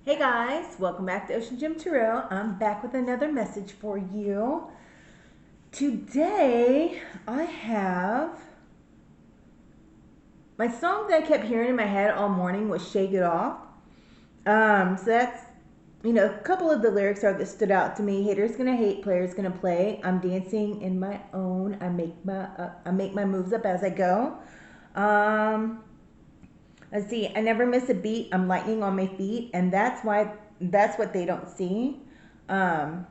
Hey guys, welcome back to OceanGemTarot. I'm back with another message for you. Today, I have my song that I kept hearing in my head all morning was Shake It Off. So that's, a couple of the lyrics are that stood out to me. Haters gonna hate, players gonna play. I'm dancing in my own. I make my moves up as I go. Let's see. I never miss a beat. I'm lightning on my feet, and that's what they don't see. So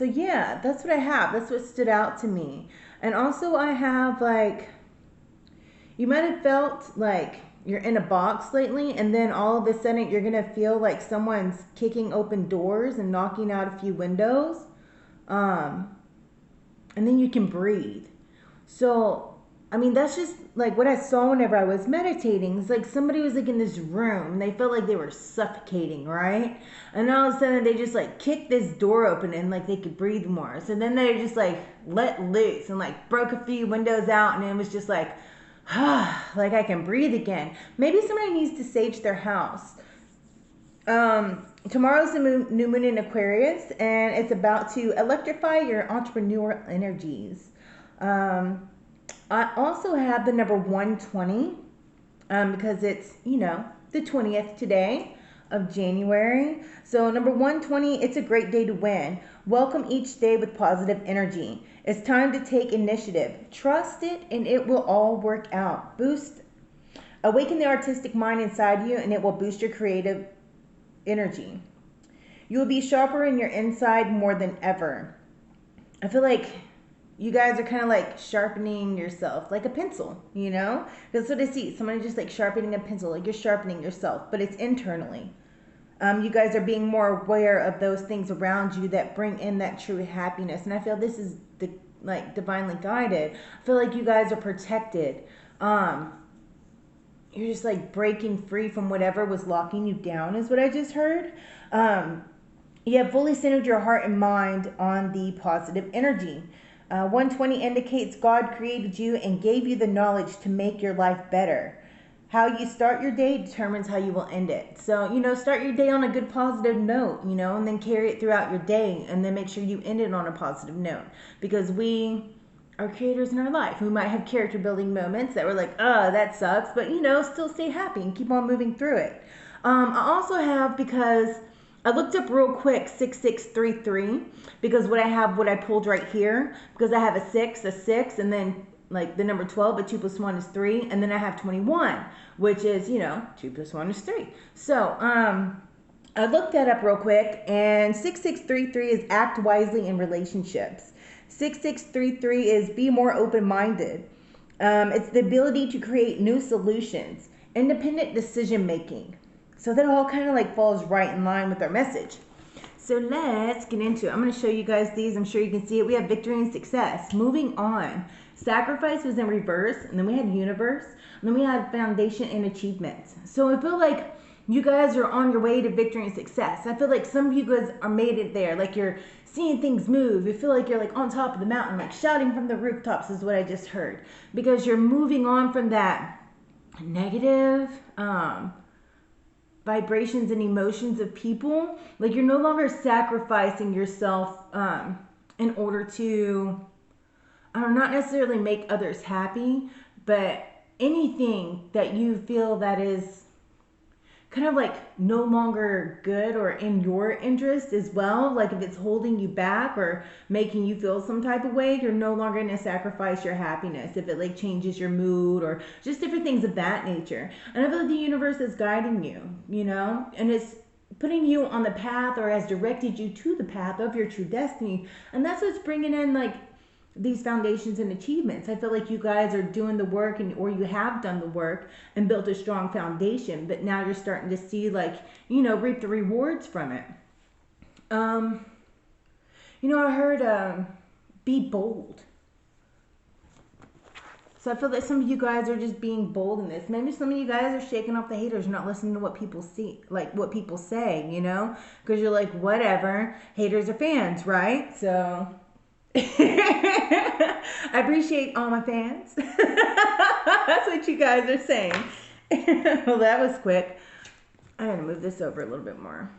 yeah, that's what I have. That's what stood out to me. And also I have you might have felt like you're in a box lately, and then all of a sudden you're gonna feel like someone's kicking open doors and knocking out a few windows. And then you can breathe. So that's just like what I saw whenever I was meditating. It's like somebody was like in this room and they felt like they were suffocating, right? And all of a sudden they just like kicked this door open and like they could breathe more. So then they just like let loose and like broke a few windows out, and it was just like, like I can breathe again. Maybe somebody needs to sage their house. Tomorrow's the new moon in Aquarius, and it's about to electrify your entrepreneurial energies. I also have the number 120 because it's, the 20th today of January. So number 120, it's a great day to win. Welcome each day with positive energy. It's time to take initiative. Trust it and it will all work out. Awaken the artistic mind inside you, and it will boost your creative energy. You will be sharper in your inside more than ever. I feel like you guys are kind of like sharpening yourself like a pencil, That's what I see. Somebody just like sharpening a pencil, like you're sharpening yourself, but it's internally. You guys are being more aware of those things around you that bring in that true happiness. And I feel this is divinely guided. I feel like you guys are protected. You're just like breaking free from whatever was locking you down is what I just heard. You have fully centered your heart and mind on the positive energy. 120 indicates God created you and gave you the knowledge to make your life better. How you start your day determines how you will end it. So, start your day on a good positive note, and then carry it throughout your day, and then make sure you end it on a positive note. Because we are creators in our life. We might have character building moments that we're like, that sucks, but, still stay happy and keep on moving through it. I also have, because I looked up real quick 6633 because what I pulled right here, because I have a 6, and then like the number 12, but 2 plus 1 is 3, and then I have 21, which is, 2 plus 1 is 3. So I looked that up real quick, and 6633 is act wisely in relationships. 6633 is be more open-minded. It's the ability to create new solutions, independent decision making. So that all kind of like falls right in line with our message. So let's get into it. I'm going to show you guys these. I'm sure you can see it. We have victory and success. Moving on. Sacrifice was in reverse. And then we had universe. And then we had foundation and achievements. So I feel like you guys are on your way to victory and success. I feel like some of you guys are made it there. Like you're seeing things move. You feel like you're like on top of the mountain, like shouting from the rooftops is what I just heard. Because you're moving on from that negative, vibrations and emotions of people. Like you're no longer sacrificing yourself in order to, not necessarily make others happy, but anything that you feel that is kind of like no longer good or in your interest as well. Like if it's holding you back or making you feel some type of way, you're no longer going to sacrifice your happiness if it like changes your mood or just different things of that nature. And I feel like the universe is guiding you, and it's putting you on the path or has directed you to the path of your true destiny. And that's what's bringing in like these foundations and achievements. I feel like you guys are doing the work or you have done the work and built a strong foundation, but now you're starting to see reap the rewards from it. I heard be bold. So I feel that some of you guys are just being bold in this. Maybe some of you guys are shaking off the haters, not listening to what people see, like what people say, because you're like, whatever, haters are fans, right? So I appreciate all my fans. That's what you guys are saying. Well, that was quick. I gotta move this over a little bit more.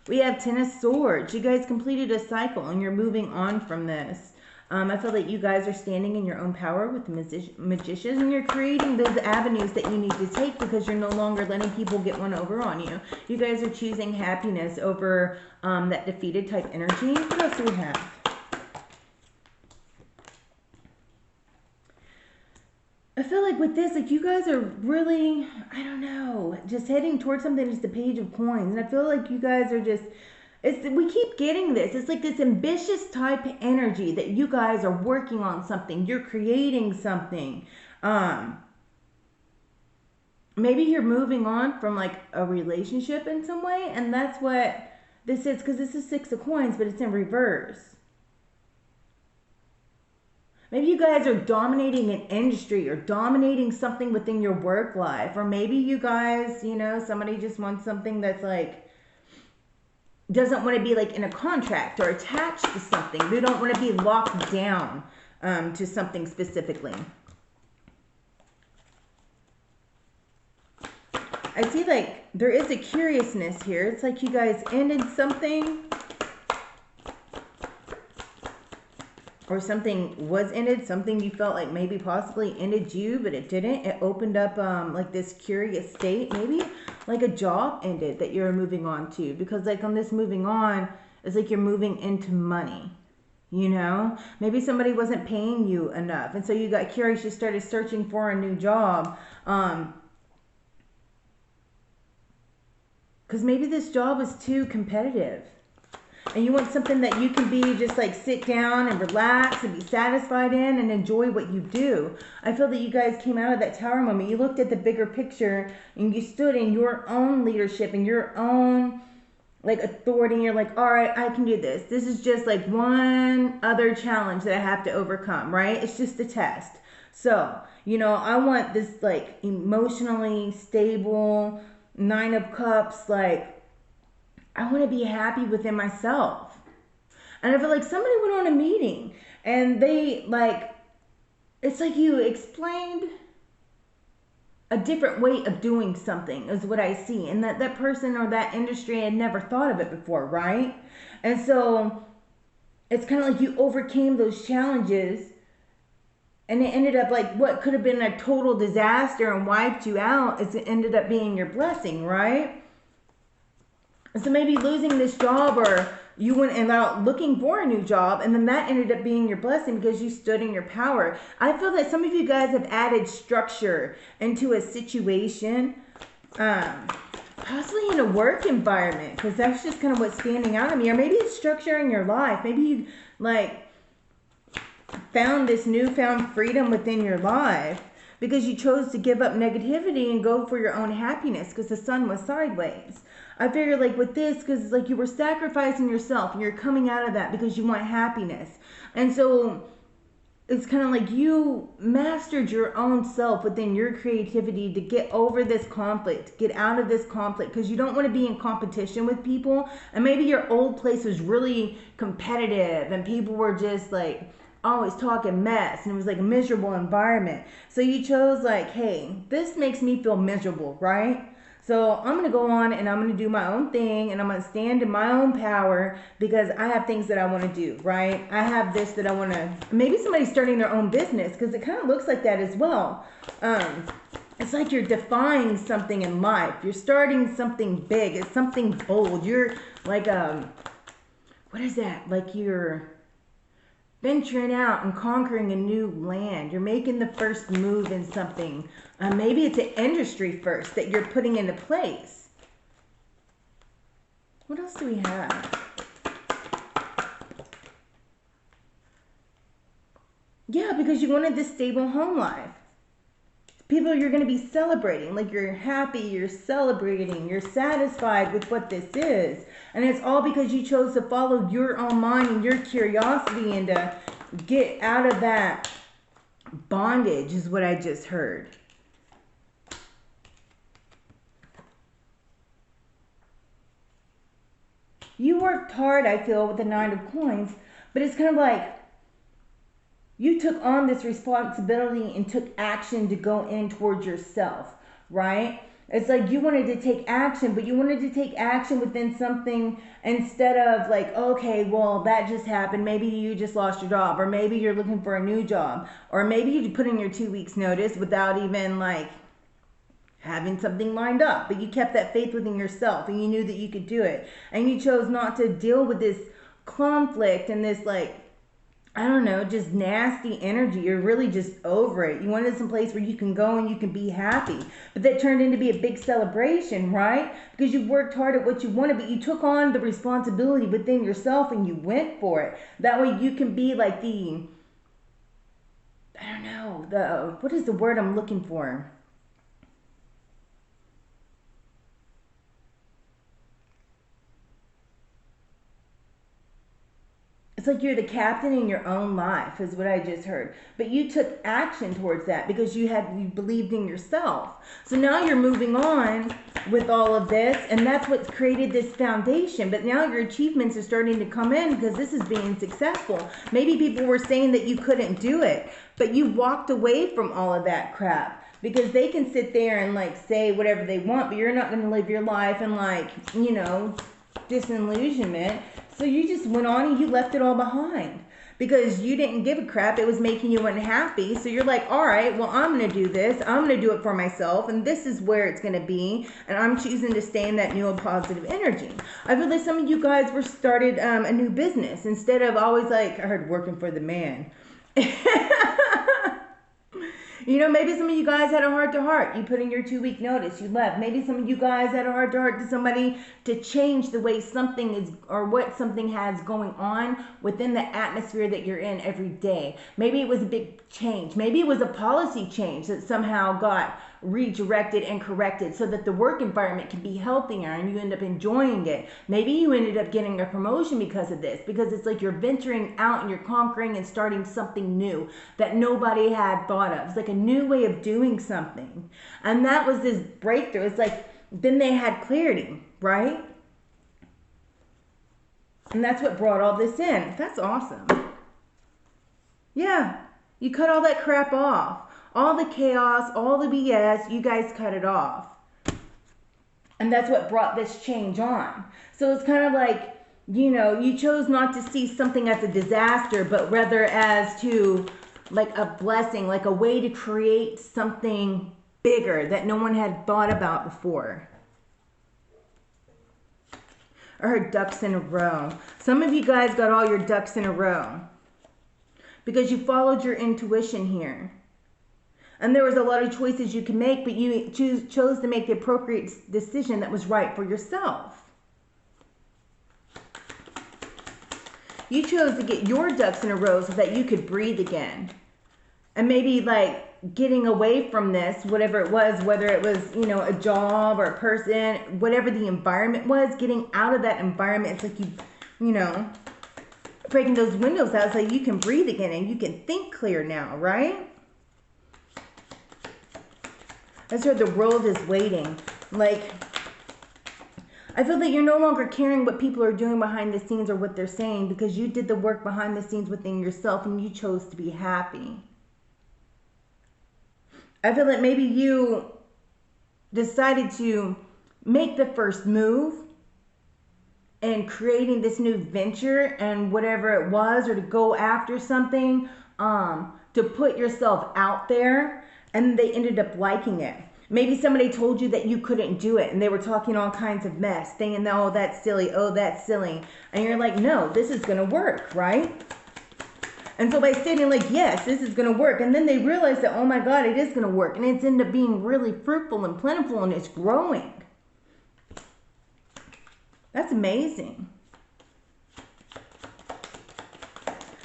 We have Ten of Swords. You guys completed a cycle and you're moving on from this. I feel that you guys are standing in your own power with the magicians, and you're creating those avenues that you need to take because you're no longer letting people get one over on you. You guys are choosing happiness over that defeated type energy. What else do we have? I feel like with this, like you guys are really, I don't know, just heading towards something, just a page of coins. And I feel like you guys are just, we keep getting this. It's like this ambitious type energy that you guys are working on something. You're creating something. Maybe you're moving on from like a relationship in some way. And that's what this is, because this is Six of Coins, but it's in reverse. Maybe you guys are dominating an industry or dominating something within your work life. Or maybe you guys, you know, somebody just wants something that's like, doesn't want to be like in a contract or attached to something. They don't want to be locked down to something specifically. I see like there is a curiousness here. It's like you guys ended something, or something was ended, something you felt like maybe possibly ended you, but it didn't. It opened up like this curious state. Maybe like a job ended that you're moving on to, because like on this moving on, it's like you're moving into money, you know? Maybe somebody wasn't paying you enough, and so you got curious, you started searching for a new job. Because maybe this job is too competitive. And you want something that you can be just like sit down and relax and be satisfied in and enjoy what you do. I feel that you guys came out of that tower moment. You looked at the bigger picture and you stood in your own leadership and your own like authority. And you're like, all right, I can do this. This is just like one other challenge that I have to overcome, right? It's just a test. So, you know, I want this like emotionally stable Nine of Cups, like, I want to be happy within myself. And I feel like somebody went on a meeting and they like, it's like you explained a different way of doing something is what I see. And that person or that industry had never thought of it before, right? And so it's kind of like you overcame those challenges, and it ended up like what could have been a total disaster and wiped you out, it ended up being your blessing, right? So maybe losing this job, or you went out looking for a new job, and then that ended up being your blessing because you stood in your power. I feel that some of you guys have added structure into a situation, possibly in a work environment, because that's just kind of what's standing out of me. Or maybe it's structure in your life. Maybe you like found this newfound freedom within your life because you chose to give up negativity and go for your own happiness because the sun was sideways. I figure like with this, because like you were sacrificing yourself and you're coming out of that because you want happiness. And so it's kind of like you mastered your own self within your creativity to get over this conflict, get out of this conflict, because you don't want to be in competition with people. And maybe your old place was really competitive and people were just like always talking mess, and it was like a miserable environment. So you chose like, hey, this makes me feel miserable, right? So I'm going to go on and I'm going to do my own thing, and I'm going to stand in my own power because I have things that I want to do, right? I have this that I want to, maybe somebody's starting their own business, because it kind of looks like that as well. It's like you're defying something in life. You're starting something big. It's something bold. You're like, what is that? Like you're venturing out and conquering a new land. You're making the first move in something. Maybe it's an industry first that you're putting into place. What else do we have? Yeah, because you wanted this stable home life. People you're going to be celebrating, like you're happy, you're celebrating, you're satisfied with what this is. And it's all because you chose to follow your own mind and your curiosity and to get out of that bondage is what I just heard. You worked hard, I feel, with the Nine of Coins, but it's kind of like you took on this responsibility and took action to go in towards yourself, right? It's like you wanted to take action, but you wanted to take action within something instead of like, okay, well, that just happened. Maybe you just lost your job, or maybe you're looking for a new job, or maybe you put in your 2 weeks notice without even like having something lined up, but you kept that faith within yourself and you knew that you could do it. And you chose not to deal with this conflict and this like, I don't know, just nasty energy. You're really just over it. You wanted some place where you can go and you can be happy. But that turned into be a big celebration, right? Because you worked hard at what you wanted, but you took on the responsibility within yourself and you went for it. That way you can be like the, I don't know, what is the word I'm looking for? It's like you're the captain in your own life, is what I just heard. But you took action towards that because you believed in yourself. So now you're moving on with all of this, and that's what's created this foundation. But now your achievements are starting to come in because this is being successful. Maybe people were saying that you couldn't do it, but you walked away from all of that crap. Because they can sit there and like say whatever they want, but you're not going to live your life in like, you know, disillusionment. So you just went on and you left it all behind because you didn't give a crap. It was making you unhappy. So you're like, all right, well, I'm going to do this. I'm going to do it for myself. And this is where it's going to be. And I'm choosing to stay in that new and positive energy. I feel like some of you guys were started a new business instead of always like, I heard working for the man. You know, maybe some of you guys had a heart-to-heart. You put in your 2-week notice. You left. Maybe some of you guys had a heart-to-heart to somebody to change the way something is or what something has going on within the atmosphere that you're in every day. Maybe it was a big change. Maybe it was a policy change that somehow got redirected and corrected so that the work environment can be healthier and you end up enjoying it. Maybe you ended up getting a promotion because of this, because it's like you're venturing out and you're conquering and starting something new that nobody had thought of. It's like a new way of doing something. And that was this breakthrough. It's like then they had clarity, right? And that's what brought all this in. That's awesome. Yeah, you cut all that crap off. All the chaos, all the BS, you guys cut it off. And that's what brought this change on. So it's kind of like, you know, you chose not to see something as a disaster, but rather as to like a blessing, like a way to create something bigger that no one had thought about before. I heard ducks in a row. Some of you guys got all your ducks in a row because you followed your intuition here. And there was a lot of choices you could make, but you chose to make the appropriate decision that was right for yourself. You chose to get your ducks in a row so that you could breathe again. And maybe like getting away from this, whatever it was, whether it was, you know, a job or a person, whatever the environment was, getting out of that environment, it's like you know, breaking those windows out so you can breathe again and you can think clear now, right? That's where the world is waiting. Like, I feel that you're no longer caring what people are doing behind the scenes or what they're saying because you did the work behind the scenes within yourself and you chose to be happy. I feel that maybe you decided to make the first move in creating this new venture and whatever it was, or to go after something, to put yourself out there. And they ended up liking it. Maybe somebody told you that you couldn't do it and they were talking all kinds of mess, thinking, oh, that's silly, oh, that's silly. And you're like, no, this is going to work, right? And so by stating like, yes, this is going to work. And then they realize that, oh my God, it is going to work. And it's ended up being really fruitful and plentiful and it's growing. That's amazing.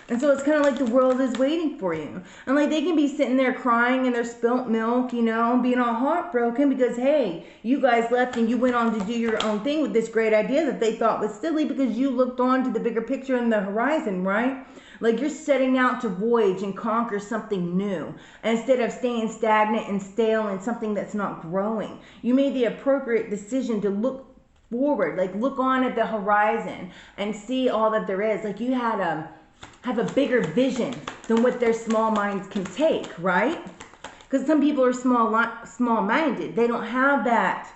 And so it's kind of like the world is waiting for you. And like they can be sitting there crying in their spilt milk, you know, being all heartbroken because, hey, you guys left and you went on to do your own thing with this great idea that they thought was silly because you looked on to the bigger picture in the horizon, right? Like you're setting out to voyage and conquer something new instead of staying stagnant and stale in something that's not growing. You made the appropriate decision to look forward, like look on at the horizon and see all that there is. Like you had have a bigger vision than what their small minds can take, right? Because some people are small-minded. They don't have that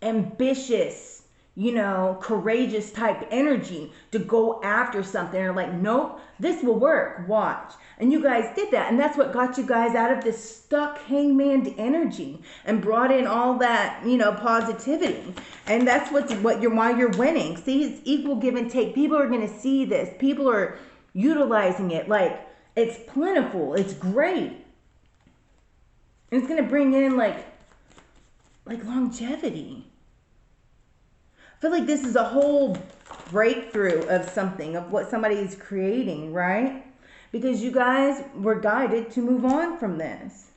ambitious, courageous type energy to go after something. They're like, nope, this will work. Watch. And you guys did that. And that's what got you guys out of this stuck hangman energy and brought in all that, positivity. And that's why you're winning. See, it's equal give and take. People are going to see this. People are utilizing it. Like, it's plentiful. It's great. And it's going to bring in like longevity. I feel like this is a whole breakthrough of something, of what somebody is creating, right? Because you guys were guided to move on from this.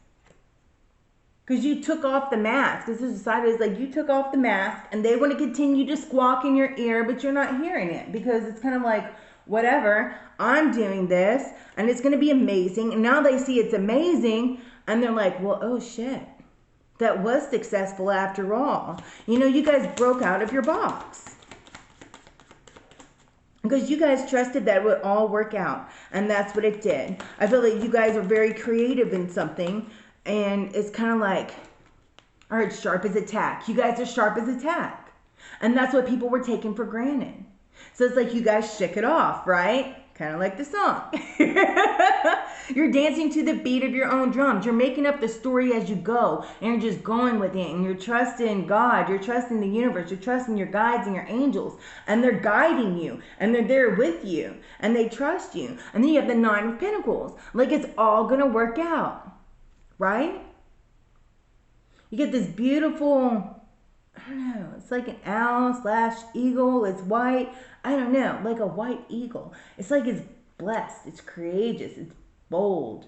Because you took off the mask. This is decided, it's like you took off the mask and they want to continue to squawk in your ear, but you're not hearing it. Because it's kind of like, whatever, I'm doing this and it's going to be amazing. And now they see it's amazing and they're like, well, oh shit. That was successful after all. You guys broke out of your box. Because you guys trusted that it would all work out. And that's what it did. I feel like you guys are very creative in something. And it's kind of like, all right, sharp as a tack. You guys are sharp as a tack. And that's what people were taking for granted. So it's like you guys shook it off, right? Kind of like the song. You're dancing to the beat of your own drums. You're making up the story as you go. And you're just going with it. And you're trusting God. You're trusting the universe. You're trusting your guides and your angels. And they're guiding you. And they're there with you. And they trust you. And then you have the 9 of Pentacles. Like it's all going to work out. Right? You get this beautiful, I don't know, it's like an owl/eagle. It's white. I don't know, like a white eagle. It's like it's blessed. It's courageous. It's bold.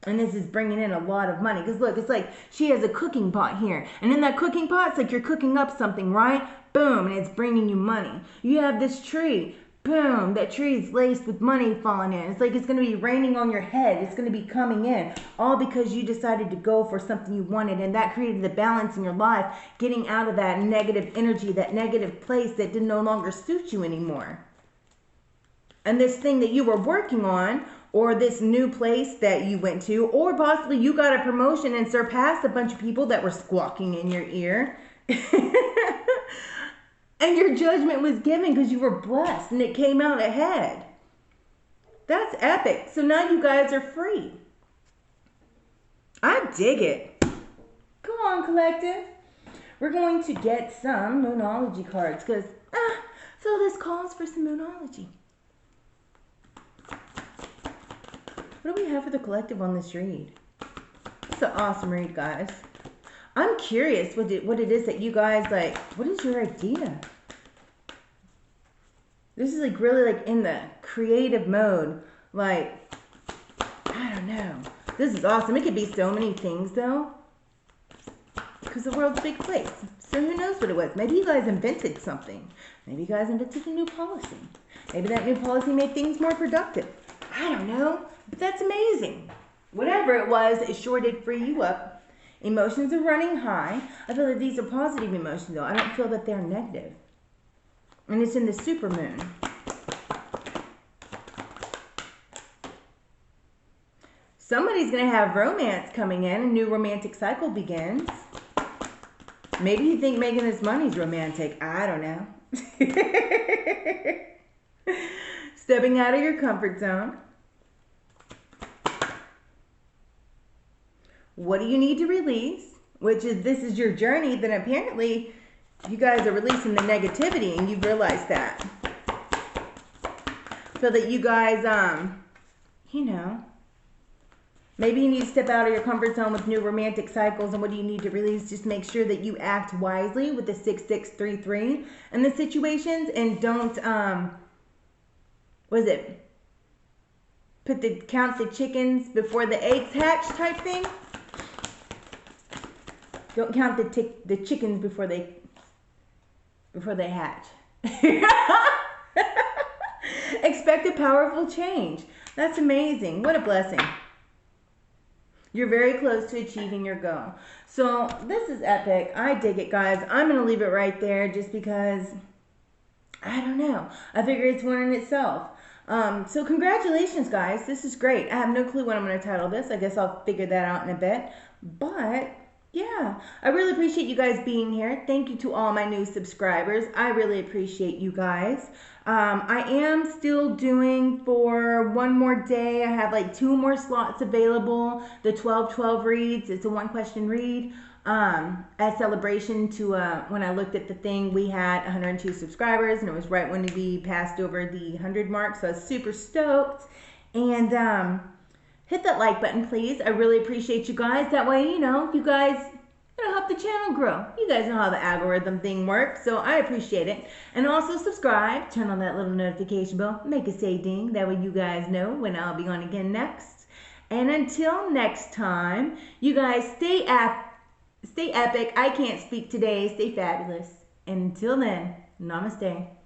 And this is bringing in a lot of money. Because look, it's like she has a cooking pot here. And in that cooking pot, it's like you're cooking up something, right? Boom, and it's bringing you money. You have this tree. Boom, that tree is laced with money falling in. It's like it's going to be raining on your head. It's going to be coming in. All because you decided to go for something you wanted. And that created the balance in your life. Getting out of that negative energy, that negative place that did no longer suit you anymore. And this thing that you were working on, or this new place that you went to, or possibly you got a promotion and surpassed a bunch of people that were squawking in your ear. And your judgment was given because you were blessed and it came out ahead. That's epic. So now you guys are free. I dig it. Come on, collective. We're going to get some Moonology cards because so this calls for some Moonology. What do we have for the collective on this read? It's an awesome read, guys. I'm curious what it is that you guys like. What is your idea? This is like really like in the creative mode. Like, I don't know. This is awesome. It could be so many things though. Because the world's a big place. So who knows what it was. Maybe you guys invented something. Maybe you guys invented a new policy. Maybe that new policy made things more productive. I don't know. But that's amazing. Whatever it was, it sure did free you up. Emotions are running high. I feel that these are positive emotions, though. I don't feel that they're negative. And it's in the supermoon. Somebody's going to have romance coming in. A new romantic cycle begins. Maybe you think making this money is romantic. I don't know. Stepping out of your comfort zone. What do you need to release? Which is, this is your journey. Then apparently you guys are releasing the negativity and you've realized that. So that you guys, maybe you need to step out of your comfort zone with new romantic cycles. And what do you need to release? Just make sure that you act wisely with the 6633 in the situations. And don't, count the chickens before the eggs hatch type thing. Don't count the chickens before they hatch. Expect a powerful change. That's amazing. What a blessing. You're very close to achieving your goal. So this is epic. I dig it, guys. I'm going to leave it right there just because, I don't know. I figure it's one in itself. So congratulations, guys. This is great. I have no clue what I'm going to title this. I guess I'll figure that out in a bit. But yeah, I really appreciate you guys being here. Thank you to all my new subscribers. I really appreciate you guys. I am still doing for one more day. I have like 2 more slots available. The 12-12 reads. It's a 1-question read. As celebration to when I looked at the thing, we had 102 subscribers, and it was right when we passed over the 100 mark. So I was super stoked. And hit that like button, please. I really appreciate you guys. That way, you guys help the channel grow. You guys know how the algorithm thing works, so I appreciate it. And also subscribe, turn on that little notification bell, make it say ding. That way you guys know when I'll be on again next. And until next time, you guys stay epic. I can't speak today. Stay fabulous. And until then, namaste.